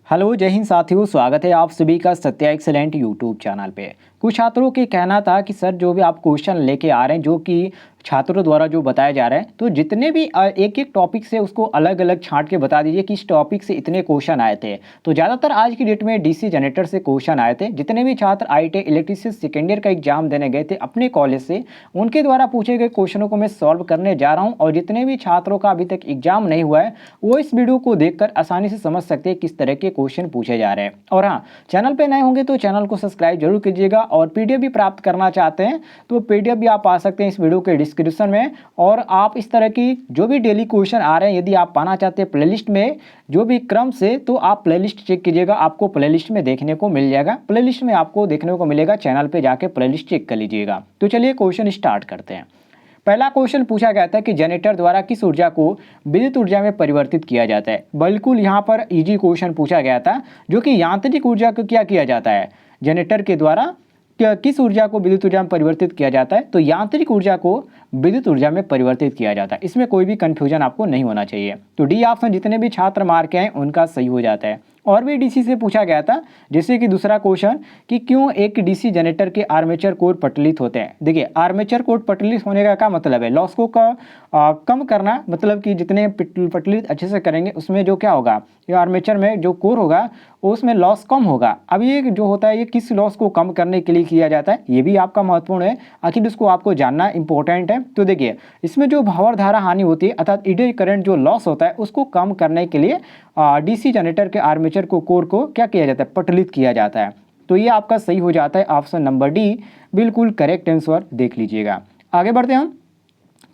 Hello जय हिंद साथियों, स्वागत है आप सभी का सत्या एक्सेलेंट यूट्यूब चैनल पे। कुछ छात्रों के कहना था कि सर जो भी आप क्वेश्चन लेके आ रहे हैं जो कि छात्रों द्वारा जो बताया जा रहा है, तो जितने भी एक एक टॉपिक से उसको अलग अलग छांट के बता दीजिए कि इस टॉपिक से इतने क्वेश्चन आए थे। तो ज़्यादातर आज की डेट में डीसी जनरेटर से क्वेश्चन आए थे। जितने भी छात्र आईटी इलेक्ट्रिशियन सेकेंड ईयर का एग्जाम देने गए थे अपने कॉलेज से, उनके द्वारा पूछे गए क्वेश्चनों को मैं सॉल्व करने जा रहा हूँ। और जितने भी छात्रों का अभी तक एग्जाम नहीं हुआ है वो इस वीडियो को देखकर आसानी से समझ सकते हैं किस तरह के क्वेश्चन पूछे जा रहे हैं। और हाँ, चैनल पे नए होंगे तो चैनल को सब्सक्राइब जरूर कीजिएगा। और पीडीएफ भी प्राप्त करना चाहते हैं तो पीडीएफ भी आप पा सकते हैं इस वीडियो के डिस्क्रिप्शन में। और आप इस तरह की जो भी डेली क्वेश्चन आ रहे हैं यदि आप पाना चाहते हैं प्लेलिस्ट में जो भी क्रम से, तो आप प्लेलिस्ट चेक कीजिएगा, आपको प्लेलिस्ट में देखने को मिल जाएगा। प्लेलिस्ट में आपको देखने को मिलेगा, चैनल पे जाके प्लेलिस्ट चेक कर लीजिएगा। तो चलिए क्वेश्चन स्टार्ट करते हैं। पहला क्वेश्चन पूछा गया था कि जनरेटर द्वारा किस ऊर्जा को विद्युत ऊर्जा में परिवर्तित किया जाता है। बिल्कुल यहाँ पर इजी क्वेश्चन पूछा गया था, जो कि यांत्रिक ऊर्जा को क्या किया जाता है, जनरेटर के द्वारा किस ऊर्जा को विद्युत ऊर्जा में परिवर्तित किया जाता है। तो यांत्रिक ऊर्जा को विद्युत ऊर्जा में परिवर्तित किया जाता है। इसमें कोई भी कंफ्यूजन आपको नहीं होना चाहिए। तो डी ऑप्शन जितने भी छात्र मार के हैं उनका सही हो जाता है। और भी डीसी से पूछा गया था, जैसे कि दूसरा क्वेश्चन कि क्यों एक डीसी जनरेटर के आर्मेचर कोर पटलित होते हैं। देखिए, आर्मेचर कोर पटलित होने का क्या मतलब है, लॉस को कम करना, मतलब कि जितने पटलित अच्छे से करेंगे उसमें जो क्या होगा, ये आर्मेचर में जो कोर होगा उसमें लॉस कम होगा। अब ये जो होता है ये किस लॉस को कम करने के लिए किया जाता है, ये भी आपका महत्वपूर्ण है, आखिर इसको आपको जानना इंपॉर्टेंट है। तो देखिए, इसमें जो भावर धारा हानि होती है अर्थात ईडी करंट जो लॉस होता है उसको कम करने के लिए डीसी जनरेटर के आर्मेचर को कोर को क्या किया जाता है, पटलित किया जाता है। तो ये आपका सही हो जाता है, ऑप्शन नंबर डी बिल्कुल करेक्ट आंसर देख लीजिएगा। आगे बढ़ते हैं हम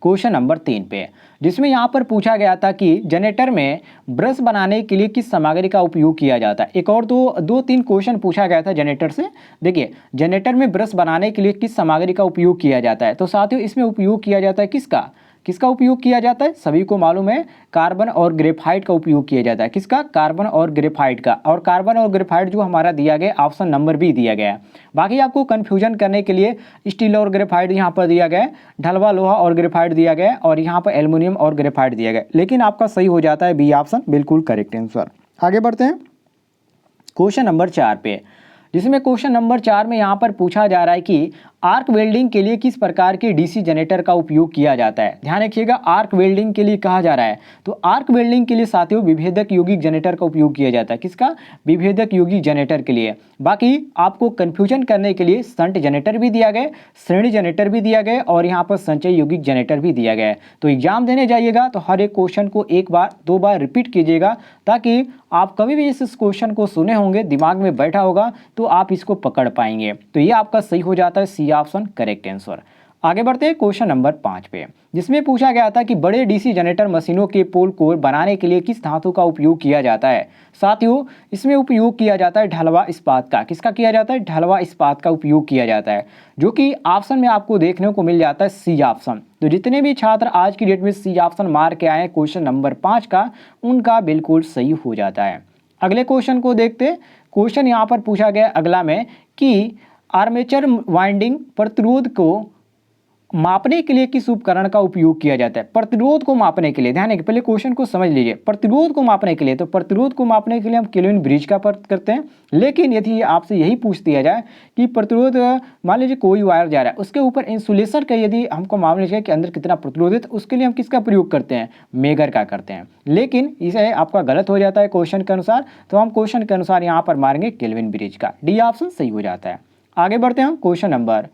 क्वेश्चन नंबर 3 पे, जिसमें यहाँ पर पूछा गया था कि जनरेटर में ब्रश बनाने के लिए किस सामग्री का उपयोग किया जाता है। एक और दो तीन क्वेश्चन पूछा गया था जनरेटर से। देखिए, जनरेटर में ब्रश बनाने के लिए किस सामग्री का उपयोग किया जाता है। तो साथियों, इसमें उपयोग किया जाता है किसका उपयोग किया जाता है, सभी को मालूम है, कार्बन और ग्रेफाइट का उपयोग किया जाता है। किसका, कार्बन और ग्रेफाइट का। और कार्बन और ग्रेफाइट जो हमारा दिया गया, ऑप्शन नंबर बी दिया गया है। बाकी आपको कंफ्यूजन करने के लिए स्टील और ग्रेफाइट यहाँ पर दिया गया है, ढलवा लोहा और ग्रेफाइट दिया गया है, और यहाँ पर एल्युमिनियम और ग्रेफाइट दिया गया, लेकिन आपका सही हो जाता है बी ऑप्शन बिल्कुल करेक्ट आंसर। आगे बढ़ते हैं क्वेश्चन नंबर 4 पे, जिसमें क्वेश्चन नंबर 4 में यहाँ पर पूछा जा रहा है कि आर्क वेल्डिंग के लिए किस प्रकार के डीसी जनरेटर का उपयोग किया जाता है। ध्यान रखिएगा, आर्क वेल्डिंग के लिए कहा जा रहा है, तो आर्क वेल्डिंग के लिए साथियों विभेदक यौगिक जनरेटर का उपयोग किया जाता है। किसका, विभेदक यौगिक जनरेटर के लिए। बाकी आपको कंफ्यूजन करने के लिए शंट जनरेटर भी दिया गया, श्रेणी जनरेटर भी दिया गया, और यहाँ पर संचय यौगिक जनरेटर भी दिया गया है। तो एग्जाम देने जाइएगा तो हर एक क्वेश्चन को एक बार दो बार रिपीट कीजिएगा, ताकि आप कभी भी इस क्वेश्चन को सुने होंगे, दिमाग में बैठा होगा, तो आप इसको पकड़ पाएंगे। तो ये आपका सही हो जाता है सी ऑप्शन करेक्ट आंसर। आगे बढ़ते हैं क्वेश्चन नंबर 5 पे, जिसमें पूछा गया था कि बड़े डीसी जनरेटर मशीनों के पोल कोर बनाने के लिए किस धातु का उपयोग किया जाता है। साथियों, इसमें उपयोग किया जाता है ढलवा इस्पात का। किसका किया जाता है, ढलवा इस्पात का उपयोग किया जाता है, जो कि ऑप्शन में आपको देखने को मिल जाता है सी ऑप्शन। तो जितने भी छात्र आज की डेट में सी ऑप्शन मार के आए हैं क्वेश्चन नंबर 5 का, उनका बिल्कुल सही हो जाता है। अगले क्वेश्चन को देखते। क्वेश्चन यहाँ पर पूछा गया अगला में कि आर्मेचर वाइंडिंग प्रतिरोध को मापने के लिए किस उपकरण का उपयोग किया जाता है। प्रतिरोध को मापने के लिए, ध्यान है, पहले क्वेश्चन को समझ लीजिए। प्रतिरोध को मापने के लिए, तो प्रतिरोध को मापने के लिए हम केल्विन ब्रिज का प्रयोग करते हैं। लेकिन यदि आपसे यही पूछ दिया जाए कि प्रतिरोध, मान लीजिए कोई वायर जा रहा है, उसके ऊपर इंसुलेशन का यदि हमको मान लीजिए कि अंदर कितना प्रतिरोध है, तो उसके लिए हम किसका प्रयोग करते हैं, मेगर का करते हैं। लेकिन इसे आपका गलत हो जाता है क्वेश्चन के अनुसार, तो हम क्वेश्चन के अनुसार यहाँ पर मारेंगे केल्विन ब्रिज का। डी ऑप्शन सही हो जाता है। आगे बढ़ते हैं हम क्वेश्चन नंबर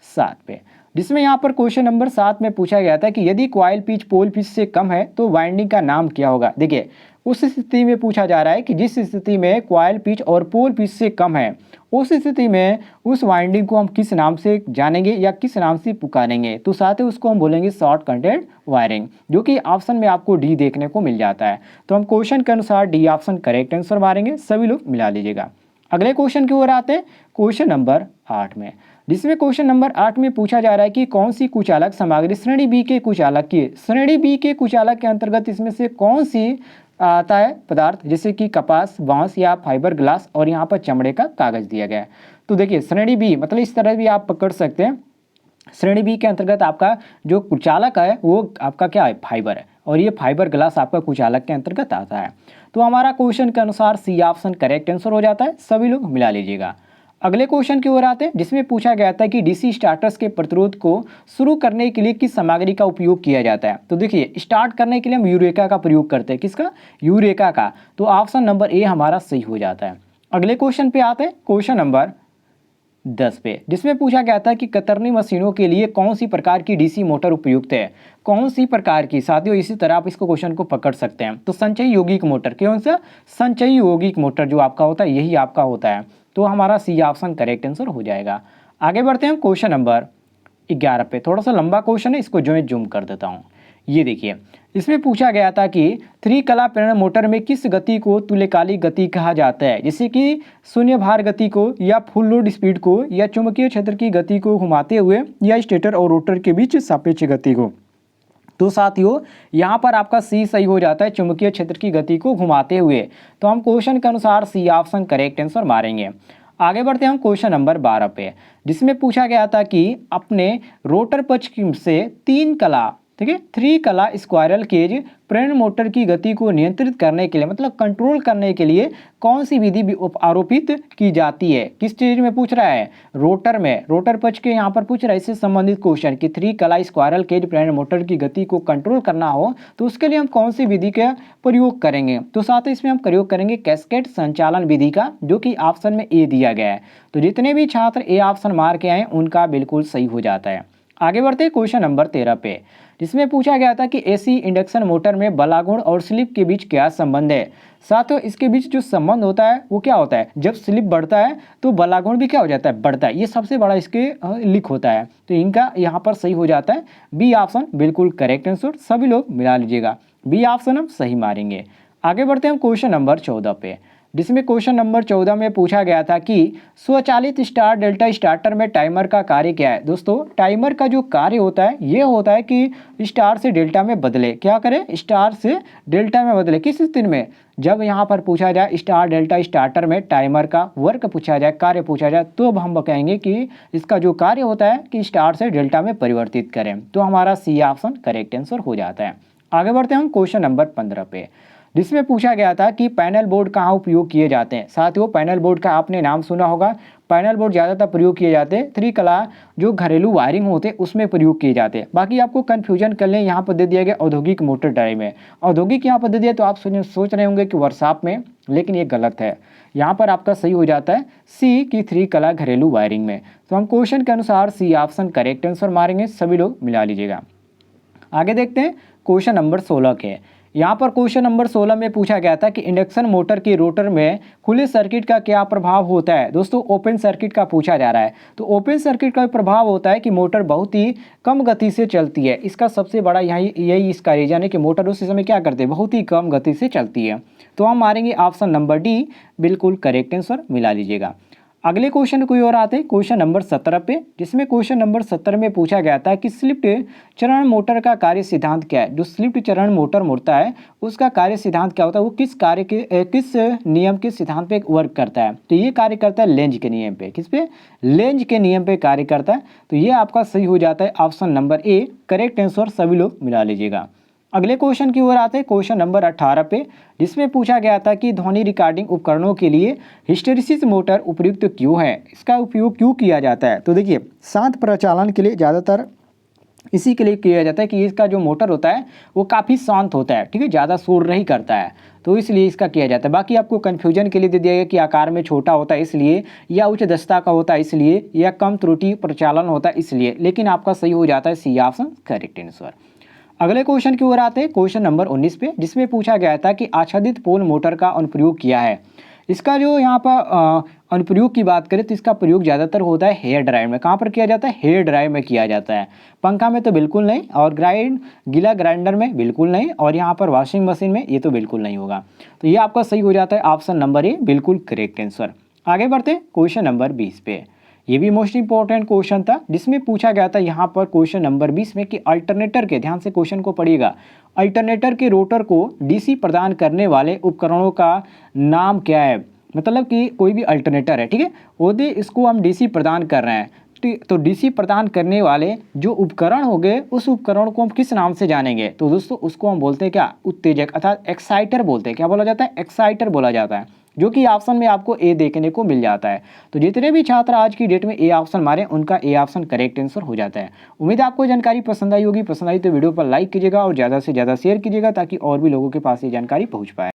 7 पे, जिसमें यहाँ पर क्वेश्चन नंबर 7 में पूछा गया था कि यदि कॉइल पिच पोल पिच से कम है तो वाइंडिंग का नाम क्या होगा। देखिए, उस स्थिति में पूछा जा रहा है कि जिस स्थिति में कॉइल पिच और पोल पिच से कम है, उस स्थिति में उस वाइंडिंग को हम किस नाम से जानेंगे या किस नाम से पुकारेंगे। तो साथ ही उसको हम बोलेंगे शॉर्ट कंटेंट वायरिंग, जो कि ऑप्शन में आपको डी देखने को मिल जाता है। तो हम क्वेश्चन के अनुसार डी ऑप्शन करेक्ट आंसर मारेंगे, सभी लोग मिला लीजिएगा। अगले क्वेश्चन की ओर आते हैं, क्वेश्चन नंबर 8 में, जिसमें क्वेश्चन नंबर 8 में पूछा जा रहा है कि कौन सी कुचालक सामग्री श्रेणी बी के कुचालक की, श्रेणी बी के कुचालक के अंतर्गत इसमें से कौन सी आता है पदार्थ, जैसे कि कपास, बांस या फाइबर ग्लास, और यहाँ पर चमड़े का कागज दिया गया है। तो देखिए, श्रेणी बी मतलब इस तरह भी आप पकड़ सकते हैं, श्रेणी बी के अंतर्गत आपका जो कुचालक है वो आपका क्या है, फाइबर है, और ये फाइबर ग्लास आपका कुचालक के अंतर्गत आता है। तो हमारा क्वेश्चन के अनुसार सी ऑप्शन करेक्ट आंसर हो जाता है, सभी लोग मिला लीजिएगा। अगले क्वेश्चन की ओर आते हैं, जिसमें पूछा गया था कि डीसी स्टार्टर्स के प्रतिरोध को शुरू करने के लिए किस सामग्री का उपयोग किया जाता है। तो देखिए, स्टार्ट करने के लिए हम यूरेका का प्रयोग करते हैं। किसका? यूरेका का। तो ऑप्शन नंबर ए हमारा सही हो जाता है। अगले क्वेश्चन पे आते हैं, क्वेश्चन नंबर 10 पे, जिसमें पूछा गया था कि कतरनी मशीनों के लिए कौन सी प्रकार की डीसी मोटर उपयुक्त है। कौन सी प्रकार की? साथियों, इसी तरह आप इसको क्वेश्चन को पकड़ सकते हैं। तो संचयी यौगिक मोटर, कौन सा? संचयी यौगिक मोटर जो आपका होता है, यही आपका होता है। तो हमारा सी ऑप्शन करेक्ट आंसर हो जाएगा। आगे बढ़ते हैं क्वेश्चन नंबर 11 पे। थोड़ा सा लंबा क्वेश्चन है, इसको जो मैं जूम कर देता हूँ। ये देखिए, इसमें पूछा गया था कि 3 कला प्रेरण मोटर में किस गति को तुल्यकालिक गति कहा जाता है, जैसे कि शून्य भार गति को, या फुल लोड स्पीड को, या चुंबकीय क्षेत्र की गति को घुमाते हुए, या स्टेटर और रोटर के बीच सापेक्ष गति को। तो साथियों, यहाँ पर आपका सी सही हो जाता है, चुंबकीय क्षेत्र की गति को घुमाते हुए। तो हम क्वेश्चन के अनुसार सी ऑप्शन करेक्ट आंसर मारेंगे। आगे बढ़ते हैं हम क्वेश्चन नंबर 12 पे, जिसमें पूछा गया था कि अपने रोटर पक्ष से 3 कला, ठीक है, 3 कला स्क्वायरल केज प्रेरण मोटर की गति को नियंत्रित करने के लिए, मतलब कंट्रोल करने के लिए कौन सी विधि आरोपित की जाती है। किस चीज में पूछ रहा है? रोटर में, रोटर पक्ष के यहाँ पर पूछ रहा है इससे संबंधित क्वेश्चन कि 3 कला स्क्वायरल केज प्रेरण मोटर की गति को कंट्रोल करना हो तो उसके लिए हम कौन सी विधि का प्रयोग करेंगे। तो साथ ही इसमें हम प्रयोग करेंगे कैस्केड संचालन विधि का, जो कि ऑप्शन में ए दिया गया है। तो जितने भी छात्र ए ऑप्शन मार के आए उनका बिल्कुल सही हो जाता है। आगे बढ़ते हैं क्वेश्चन नंबर 13 पे, जिसमें पूछा गया था कि एसी इंडक्शन मोटर में बलागुण और स्लिप के बीच क्या संबंध है। साथियों, इसके बीच जो संबंध होता है वो क्या होता है? जब स्लिप बढ़ता है तो बलागुण भी क्या हो जाता है? बढ़ता है। ये सबसे बड़ा इसके लिक होता है। तो इनका यहाँ पर सही हो जाता है बी ऑप्शन बिल्कुल करेक्ट आंसर, सभी लोग मिला लीजिएगा। बी ऑप्शन हम सही मारेंगे। आगे बढ़ते हैं क्वेश्चन नंबर 14 पे, जिसमें क्वेश्चन नंबर 14 में पूछा गया था कि स्वचालित स्टार डेल्टा स्टार्टर में टाइमर का कार्य क्या है। दोस्तों, टाइमर का जो कार्य होता है ये होता है कि स्टार से डेल्टा में बदले। क्या करें? स्टार से डेल्टा में बदले। किस स्थिति में? जब यहाँ पर पूछा जाए स्टार डेल्टा स्टार्टर में टाइमर का वर्क पूछा जाए, कार्य पूछा जाए, तो अब हम कहेंगे कि इसका जो कार्य होता है कि स्टार से डेल्टा में परिवर्तित करें। तो हमारा सी ऑप्शन करेक्ट आंसर हो जाता है। आगे बढ़ते हैं हम क्वेश्चन नंबर 15 पे, जिसमें पूछा गया था कि पैनल बोर्ड कहाँ उपयोग किए जाते हैं। साथियों, पैनल बोर्ड का आपने नाम सुना होगा। पैनल बोर्ड ज़्यादातर प्रयोग किए जाते हैं 3 कला जो घरेलू वायरिंग होते हैं उसमें प्रयोग किए जाते हैं। बाकी आपको कन्फ्यूजन कर लें, यहाँ पर दे दिया गया औद्योगिक मोटर ड्राइव में, औद्योगिक यहाँ पर दे दिया, तो आप सोच रहे होंगे कि वर्कशॉप में, लेकिन ये गलत है। यहाँ पर आपका सही हो जाता है सी की 3 कला घरेलू वायरिंग में। तो हम क्वेश्चन के अनुसार सी ऑप्शन करेक्ट आंसर मारेंगे, सभी लोग मिला लीजिएगा। आगे देखते हैं क्वेश्चन नंबर 16 के। यहाँ पर क्वेश्चन नंबर 16 में पूछा गया था कि इंडक्शन मोटर के रोटर में खुले सर्किट का क्या प्रभाव होता है। दोस्तों, ओपन सर्किट का पूछा जा रहा है। तो ओपन सर्किट का प्रभाव होता है कि मोटर बहुत ही कम गति से चलती है। इसका सबसे बड़ा यही इसका रीजन है कि मोटर उस समय क्या करते हैं? बहुत ही कम गति से चलती है। तो हम मारेंगे ऑप्शन नंबर डी बिल्कुल करेक्ट आंसर, मिला लीजिएगा। अगले क्वेश्चन की ओर आते हैं, क्वेश्चन नंबर 17 पे, जिसमें क्वेश्चन नंबर 17 में पूछा गया था कि स्लिप्ट चरण मोटर का कार्य सिद्धांत क्या है। जो स्लिप्ट चरण मोटर मुड़ता है उसका कार्य सिद्धांत क्या होता है? वो किस नियम के सिद्धांत पे वर्क करता है? तो ये कार्य करता है लेंज के नियम पे। किस पे? लेंज के नियम पे कार्य करता है। तो ये आपका सही हो जाता है option number A correct answer, सभी लोग मिला लीजिएगा। अगले क्वेश्चन की ओर आते हैं, क्वेश्चन नंबर 18 पे, जिसमें पूछा गया था कि ध्वनि रिकॉर्डिंग उपकरणों के लिए हिस्टैरिसीस मोटर उपयुक्त क्यों है, इसका उपयोग क्यों किया जाता है। तो देखिए, शांत प्रचालन के लिए ज़्यादातर इसी के लिए किया जाता है कि इसका जो मोटर होता है वो काफ़ी शांत होता है, ठीक है, ज़्यादा शोर नहीं करता है, तो इसलिए इसका किया जाता है। बाकी आपको कन्फ्यूजन के लिए दे दिया गया कि आकार में छोटा होता है इसलिए, या उच्च दक्षता का होता है इसलिए, या कम त्रुटि प्रचालन होता है इसलिए, लेकिन आपका सही हो जाता है सी ऑप्शन करेक्ट आंसर। अगले क्वेश्चन की ओर आते हैं, क्वेश्चन नंबर 19 पे, जिसमें पूछा गया था कि आच्छादित पोल मोटर का अनुप्रयोग किया है। इसका जो यहाँ पर अनुप्रयोग की बात करें तो इसका प्रयोग ज़्यादातर होता है हेयर ड्रायर में। कहाँ पर किया जाता है? हेयर ड्रायर में किया जाता है। पंखा में तो बिल्कुल नहीं, और गीला ग्राइंडर में बिल्कुल नहीं, और यहाँ पर वॉशिंग मशीन में ये तो बिल्कुल नहीं होगा। तो ये आपका सही हो जाता है ऑप्शन नंबर ए बिल्कुल करेक्ट आंसर। आगे बढ़ते हैं क्वेश्चन नंबर 20 पे। ये भी मोस्ट इंपॉर्टेंट क्वेश्चन था, जिसमें पूछा गया था यहाँ पर क्वेश्चन नंबर 20 में कि अल्टरनेटर के, ध्यान से क्वेश्चन को पढ़िएगा, अल्टरनेटर के रोटर को डीसी प्रदान करने वाले उपकरणों का नाम क्या है। मतलब कि कोई भी अल्टरनेटर है, ठीक है, यदि इसको हम डीसी प्रदान कर रहे हैं तो डीसी प्रदान करने वाले जो उपकरण हो गए, उस उपकरण को हम किस नाम से जानेंगे? तो दोस्तों उसको हम बोलते हैं क्या? उत्तेजक अर्थात एक्साइटर बोलते हैं। क्या बोला जाता है? एक्साइटर बोला जाता है, जो कि ऑप्शन में आपको ए देखने को मिल जाता है। तो जितने भी छात्र आज की डेट में ए ऑप्शन मारे, उनका ए ऑप्शन करेक्ट आंसर हो जाता है। उम्मीद है आपको जानकारी पसंद आई होगी। पसंद आई तो वीडियो पर लाइक कीजिएगा और ज़्यादा से ज़्यादा शेयर कीजिएगा, ताकि और भी लोगों के पास ये जानकारी पहुँच पाए।